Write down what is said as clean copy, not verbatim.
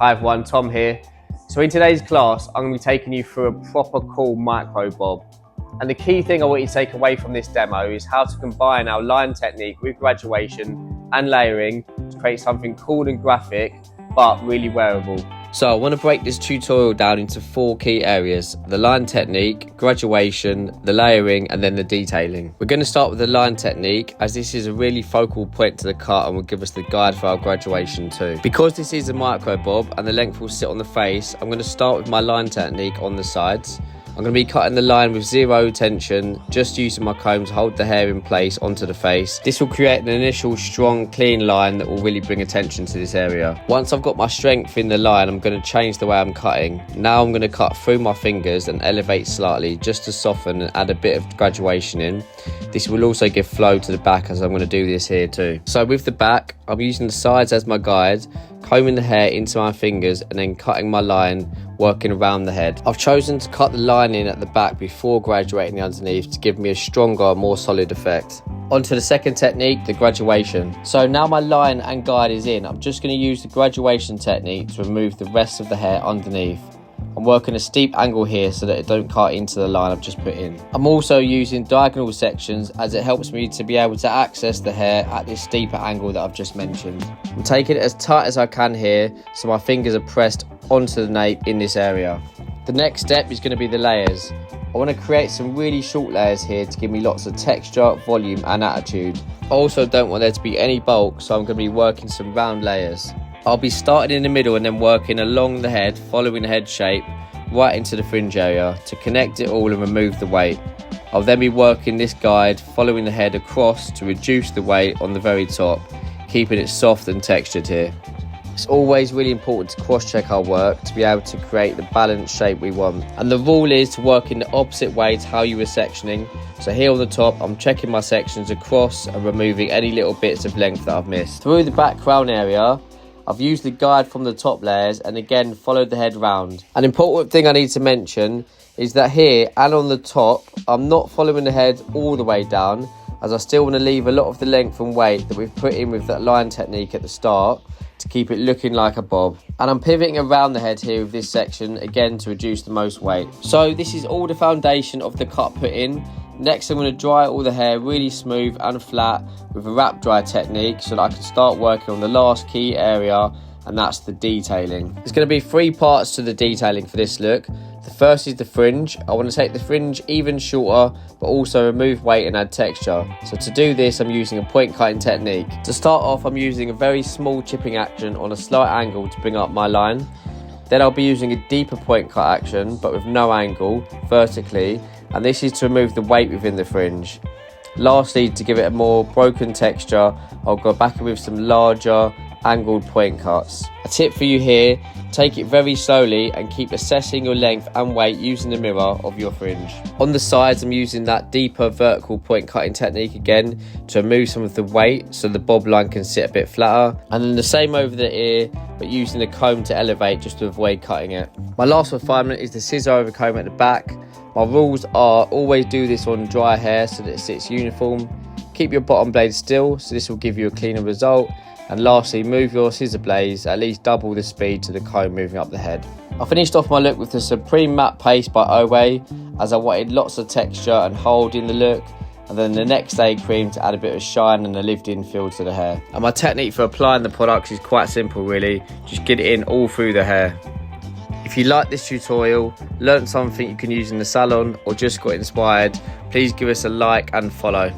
Hi everyone, Tom here. So in today's class, I'm going to be taking you through a proper cool micro bob. And the key thing I want you to take away from this demo is how to combine our line technique with graduation and layering to create something cool and graphic, but really wearable. So I want to break this tutorial down into 4 key areas: the line technique, graduation, the layering, and then the detailing. We're going to start with the line technique, as this is a really focal point to the cut and will give us the guide for our graduation too. Because this is a micro bob and the length will sit on the face, I'm going to start with my line technique on the sides. I'm going to be cutting the line with zero tension, just using my comb to hold the hair in place onto the face. This will create an initial strong, clean line that will really bring attention to this area. Once I've got my strength in the line, I'm going to change the way I'm cutting. Now I'm going to cut through my fingers and elevate slightly just to soften and add a bit of graduation in. This will also give flow to the back, as I'm going to do this here too. So with the back, I'm using the sides as my guide, combing the hair into my fingers and then cutting my line, working around the head. I've chosen to cut the line in at the back before graduating the underneath to give me a stronger, more solid effect. On to the second technique, the graduation. So now my line and guide is in, I'm just going to use the graduation technique to remove the rest of the hair underneath. I'm working a steep angle here so that it don't cut into the line I've just put in. I'm also using diagonal sections as it helps me to be able to access the hair at this steeper angle that I've just mentioned. I'm taking it as tight as I can here so my fingers are pressed onto the nape in this area. The next step is going to be the layers. I want to create some really short layers here to give me lots of texture, volume and attitude. I also don't want there to be any bulk, so I'm going to be working some round layers. I'll be starting in the middle and then working along the head, following the head shape, right into the fringe area to connect it all and remove the weight. I'll then be working this guide, following the head across to reduce the weight on the very top, keeping it soft and textured here. It's always really important to cross-check our work to be able to create the balanced shape we want. And the rule is to work in the opposite way to how you were sectioning. So here on the top, I'm checking my sections across and removing any little bits of length that I've missed. Through the back crown area, I've used the guide from the top layers and again followed the head round. An important thing I need to mention is that here and on the top, I'm not following the head all the way down, as I still want to leave a lot of the length and weight that we've put in with that line technique at the start to keep it looking like a bob. And I'm pivoting around the head here with this section again to reduce the most weight. So this is all the foundation of the cut put in. Next, I'm going to dry all the hair really smooth and flat with a wrap dry technique so that I can start working on the last key area, and that's the detailing. There's going to be 3 parts to the detailing for this look. The first is the fringe. I want to take the fringe even shorter, but also remove weight and add texture. So to do this, I'm using a point cutting technique. To start off, I'm using a very small chipping action on a slight angle to bring up my line. Then I'll be using a deeper point cut action, but with no angle, vertically, and this is to remove the weight within the fringe. Lastly, to give it a more broken texture, I'll go back in with some larger angled point cuts. A tip for you here, take it very slowly and keep assessing your length and weight using the mirror of your fringe. On the sides, I'm using that deeper vertical point cutting technique again to remove some of the weight so the bob line can sit a bit flatter, and then the same over the ear, but using the comb to elevate just to avoid cutting it. My last refinement is the scissor over comb at the back. My rules are always do this on dry hair so that it sits uniform. Keep your bottom blade still, so this will give you a cleaner result. And lastly, move your scissor blades at least double the speed to the comb moving up the head. I finished off my look with the Supreme Matte Paste by Owe, as I wanted lots of texture and hold in the look. And then the next day cream to add a bit of shine and a lived-in feel to the hair. And my technique for applying the products is quite simple really. Just get it in all through the hair. If you like this tutorial, learned something you can use in the salon, or just got inspired, please give us a like and follow.